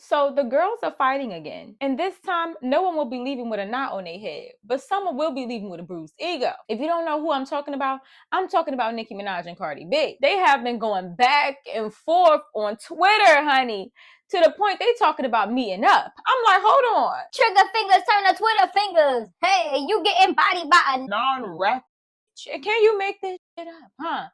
So the girls are fighting again. And this time, no one will be leaving with a knot on their head, but someone will be leaving with a bruised ego. If you don't know who I'm talking about Nicki Minaj and Cardi B. They have been going back and forth on Twitter, honey, to the point they talking about meeting up. I'm like, hold on. Trigger fingers turn to Twitter fingers. Hey, you getting bodied by a non-rap. Can you make this shit up, huh?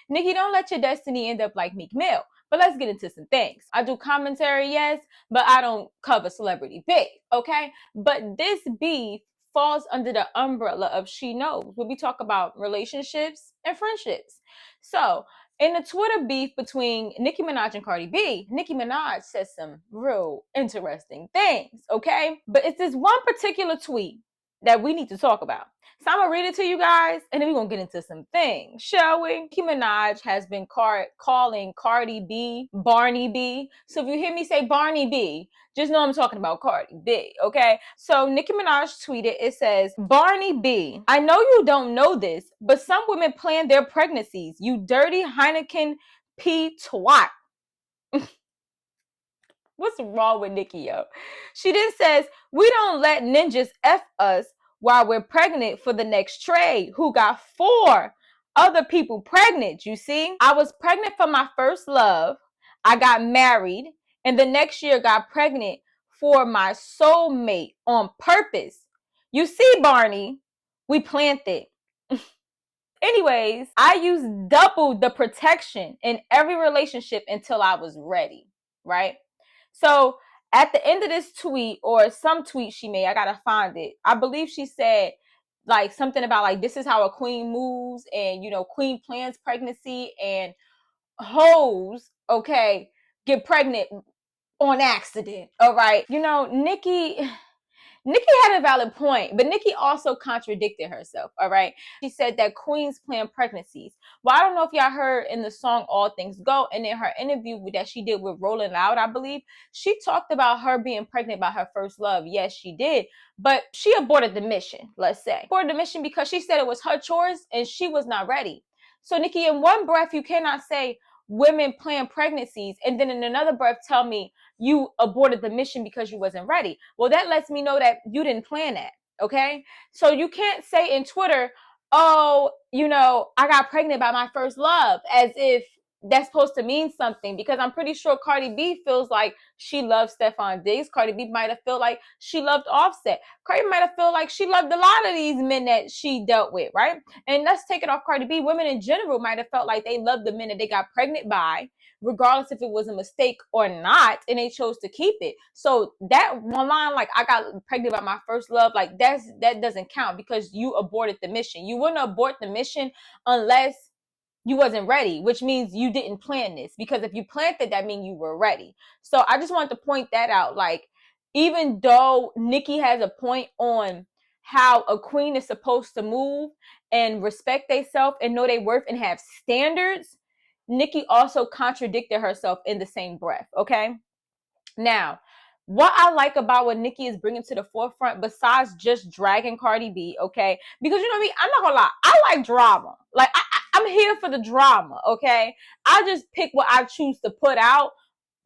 Nicki, don't let your destiny end up like Meek Mill. But let's get into some things. I do commentary, yes, but I don't cover celebrity beef, okay? But this beef falls under the umbrella of She Knows, where we talk about relationships and friendships. So, in the Twitter beef between Nicki Minaj and Cardi B, Nicki Minaj says some real interesting things, okay? But it's this one particular tweet that we need to talk about. So I'm gonna read it to you guys, and then we're gonna get into some things, shall we? Nicki Minaj has been calling Cardi B Barney B. So if you hear me say Barney B, just know I'm talking about Cardi B, okay? So Nicki Minaj tweeted, it says, Barney B, I know you don't know this, but some women plan their pregnancies, you dirty Heineken P twat. What's wrong with Nicki, yo? She then says, we don't let ninjas F us while we're pregnant for the next trade, who got 4 other people pregnant, you see? I was pregnant for my first love. I got married, and the next year got pregnant for my soulmate on purpose. You see, Barney, we planned it. Anyways, I used double the protection in every relationship until I was ready, right? So at the end of this tweet, or some tweet she made, I gotta find it. I believe she said like something about like, this is how a queen moves, and queen plans pregnancy, and hoes, okay, get pregnant on accident. All right. Nicki had a valid point, but Nicki also contradicted herself, all right? She said that queens plan pregnancies. Well, I don't know if y'all heard in the song All Things Go, and in her interview that she did with Rolling Loud, I believe, she talked about her being pregnant by her first love. Yes, she did, but she aborted the mission, let's say. Aborted the mission because she said it was her choice and she was not ready. So, Nicki, in one breath, you cannot say women plan pregnancies and then in another breath tell me you aborted the mission because you wasn't ready. Well, that lets me know that you didn't plan that, okay? So you can't say in Twitter, oh, I got pregnant by my first love, as if that's supposed to mean something, because I'm pretty sure Cardi B feels like she loves Stephon Diggs. Cardi B might have felt like she loved Offset. Cardi might have felt like she loved a lot of these men that she dealt with, right? And let's take it off Cardi B. Women in general might have felt like they loved the men that they got pregnant by, regardless if it was a mistake or not, and they chose to keep it. So that one line, like, I got pregnant by my first love, like that doesn't count because you aborted the mission. You wouldn't abort the mission unless you wasn't ready, which means you didn't plan this, because if you planned it, that means you were ready. So I just wanted to point that out. Like, even though Nicki has a point on how a queen is supposed to move and respect themselves and know their worth and have standards, Nicki also contradicted herself in the same breath, okay? Now, what I like about what Nicki is bringing to the forefront, besides just dragging Cardi B, okay? Because you know me, I'm not gonna lie, I like drama. Like, I'm here for the drama, okay? I just pick what I choose to put out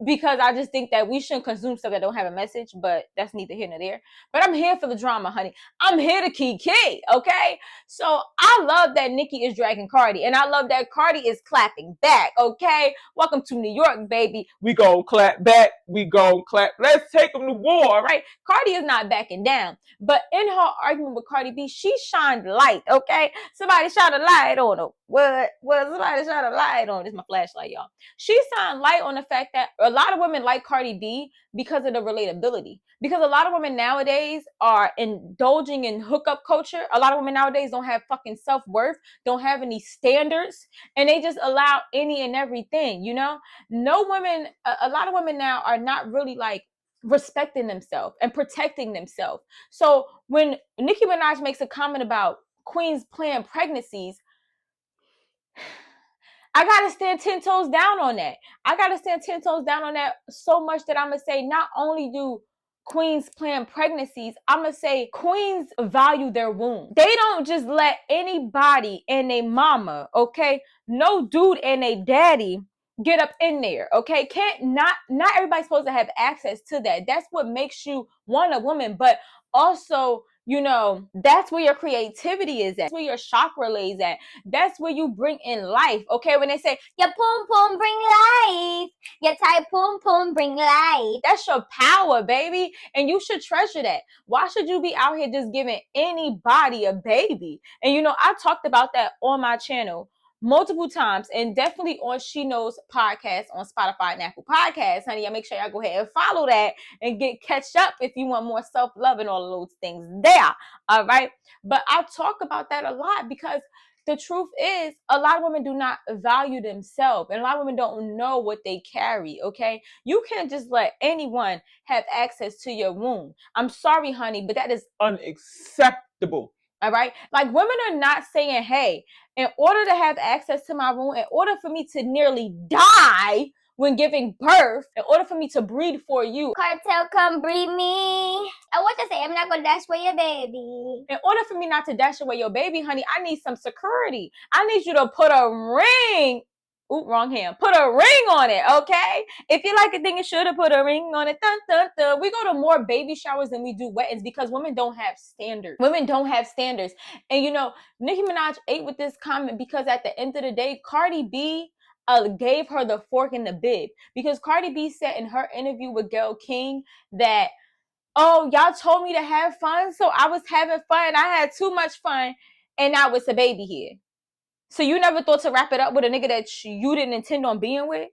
because I just think that we shouldn't consume stuff that don't have a message, but that's neither here nor there. But I'm here for the drama, honey. I'm here to kiki, okay? So I love that Nicki is dragging Cardi, and I love that Cardi is clapping back, okay? Welcome to New York, baby. We gon' clap back. We gon' clap. Let's take them to war, right? Cardi is not backing down. But in her argument with Cardi B, she shined light, okay? Somebody shine a light on her. What? Somebody shine a light on her. This is my flashlight, y'all. She shined light on the fact that a lot of women like Cardi B because of the relatability. Because a lot of women nowadays are indulging in hookup culture. A lot of women nowadays don't have fucking self-worth, don't have any standards, and they just allow any and everything, No women, a lot of women now are not really like respecting themselves and protecting themselves. So when Nicki Minaj makes a comment about queens plan pregnancies, I gotta stand 10 toes down on that. I gotta stand 10 toes down on that so much that I'm gonna say not only do queens plan pregnancies, I'm gonna say queens value their womb. They don't just let anybody and a mama, okay? No dude and a daddy get up in there, okay? Not everybody's supposed to have access to that. That's what makes you a woman, but also, you know, that's where your creativity is at. That's where your chakra lays at. That's where you bring in life, okay? When they say, your pum pum bring life, your tight pum pum bring life. That's your power, baby, and you should treasure that. Why should you be out here just giving anybody a baby? And you know, I talked about that on my channel multiple times, and definitely on She Knows podcast on Spotify and Apple Podcasts, honey. I make sure y'all go ahead and follow that and catch up if you want more self-love and all of those things there. All right. But I talk about that a lot because the truth is a lot of women do not value themselves, and a lot of women don't know what they carry. Okay. You can't just let anyone have access to your womb. I'm sorry, honey, but that is unacceptable. All right. Like, women are not saying, hey, in order to have access to my womb, in order for me to nearly die when giving birth, in order for me to breed for you, cartel, come breed me. I want to say, I'm not gonna dash away your baby. In order for me not to dash away your baby, honey, I need some security. I need you to put a ring. Ooh, wrong hand. Put a ring on it, okay? If you like a thing, you should have put a ring on it. Dun, dun, dun. We go to more baby showers than we do weddings because women don't have standards. Women don't have standards. And you know, Nicki Minaj ate with this comment because at the end of the day, Cardi B gave her the fork in the bib. Because Cardi B said in her interview with Gayle King that, oh, y'all told me to have fun, so I was having fun. I had too much fun, and now it's a baby here. So you never thought to wrap it up with a nigga that you didn't intend on being with?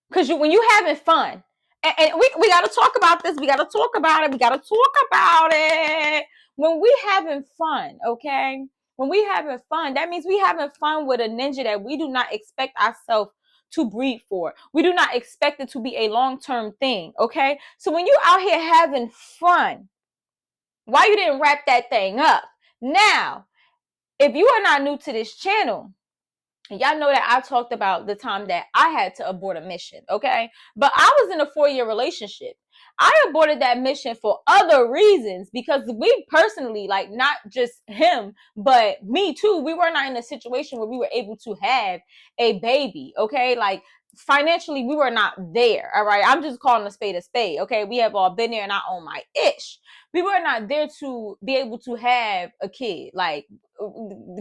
Because when you having fun, and we got to talk about this. We got to talk about it. We got to talk about it. When we having fun, okay? When we having fun, that means we having fun with a ninja that we do not expect ourselves to breed for. We do not expect it to be a long-term thing, okay? So when you out here having fun, why you didn't wrap that thing up? Now, if you are not new to this channel, y'all know that I talked about the time that I had to abort a mission, okay? But I was in a 4-year relationship. I aborted that mission for other reasons because we personally, like, not just him, but me too, we were not in a situation where we were able to have a baby, okay? Like, financially, we were not there, all right? I'm just calling a spade, okay? We have all been there and I own my ish. We were not there to be able to have a kid. Like,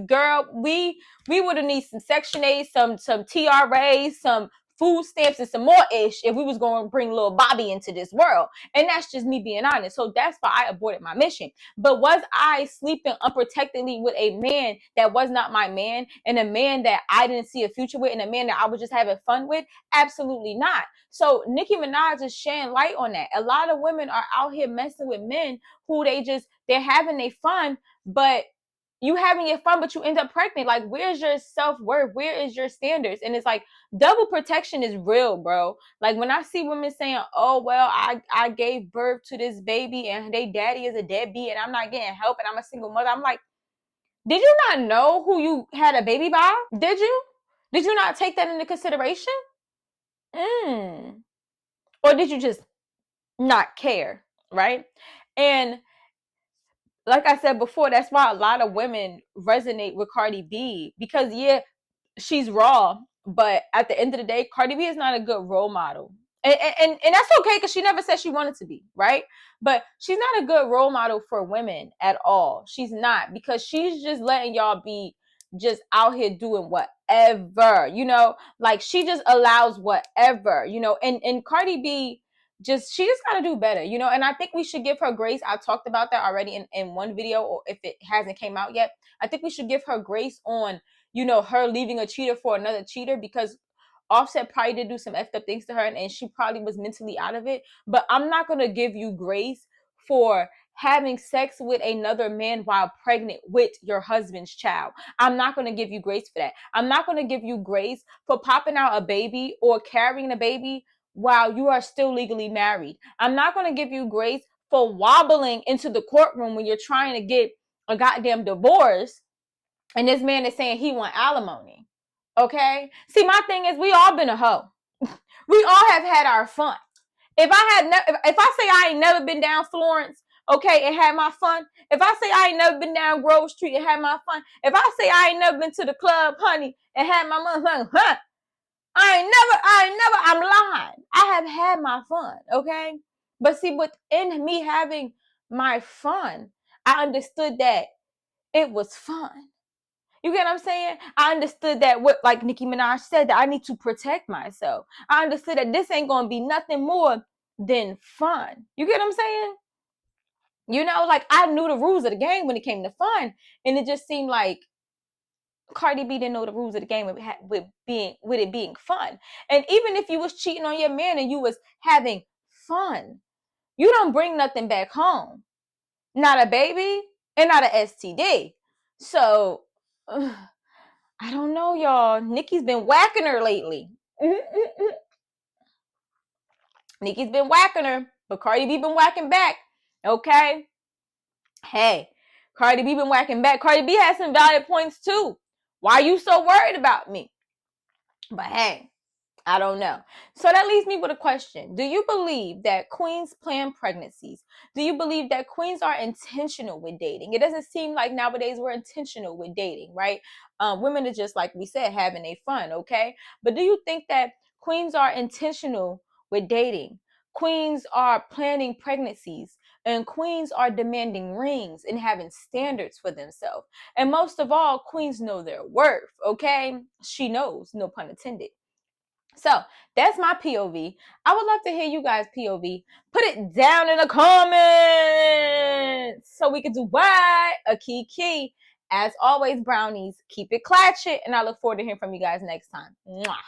girl, we would have needed some Section 8, some TRAs, some food stamps, and some more ish if we was going to bring little Bobby into this world. And that's just me being honest. So that's why I aborted my mission. But was I sleeping unprotectedly with a man that was not my man, and a man that I didn't see a future with, and a man that I was just having fun with? Absolutely not. So Nicki Minaj is shedding light on that. A lot of women are out here messing with men who they're having their fun, but you having your fun, but you end up pregnant. Like, where's your self-worth? Where is your standards? And it's like, double protection is real, bro. Like, when I see women saying, oh, well, I gave birth to this baby and they daddy is a deadbeat and I'm not getting help and I'm a single mother. I'm like, did you not know who you had a baby by? Did you? Did you not take that into consideration? Or did you just not care, right? And like I said before, that's why a lot of women resonate with Cardi B because, yeah, she's raw, but at the end of the day, Cardi B is not a good role model. And that's okay because she never said she wanted to be, right? But she's not a good role model for women at all. She's not, because she's just letting y'all be just out here doing whatever, you know? Like, she just allows whatever, you know? And Cardi B, she just got to do better, you know? And I think we should give her grace. I talked about that already in one video, or if it hasn't came out yet. I think we should give her grace on, you know, her leaving a cheater for another cheater, because Offset probably did do some effed up things to her, and she probably was mentally out of it. But I'm not going to give you grace for having sex with another man while pregnant with your husband's child. I'm not going to give you grace for that. I'm not going to give you grace for popping out a baby or carrying a baby while you are still legally married. I'm not going to give you grace for wobbling into the courtroom when you're trying to get a goddamn divorce and this man is saying he want alimony. Okay? See, my thing is, we all been a hoe. We all have had our fun. If I say I ain't never been down Florence, okay, and had my fun. If I say I ain't never been down Grove Street and had my fun. If I say I ain't never been to the club, honey, and had my motherfucking fun. I'm lying. I have had my fun, okay? But see, within me having my fun, I understood that it was fun. You get what I'm saying? I understood that what, like Nicki Minaj said, that I need to protect myself. I understood that this ain't gonna be nothing more than fun. You get what I'm saying? You know, like I knew the rules of the game when it came to fun, and it just seemed like Cardi B didn't know the rules of the game with it being fun. And even if you was cheating on your man and you was having fun, you don't bring nothing back home. Not a baby and not a STD. So I don't know, y'all. Nicki's been whacking her lately. Nicki's been whacking her, but Cardi B been whacking back. Okay? Hey, Cardi B been whacking back. Cardi B has some valid points too. Why are you so worried about me? But hey, I don't know. So that leaves me with a question. Do you believe that queens plan pregnancies? Do you believe that queens are intentional with dating? It doesn't seem like nowadays we're intentional with dating, right? Women are just, like we said, having a fun, okay? But do you think that queens are intentional with dating? Queens are planning pregnancies, and queens are demanding rings and having standards for themselves. And most of all, queens know their worth, okay? She knows, no pun intended. So that's my POV. I would love to hear you guys' POV. Put it down in the comments so we can do what? A key. As always, brownies, keep it clatchet, and I look forward to hearing from you guys next time. Mwah.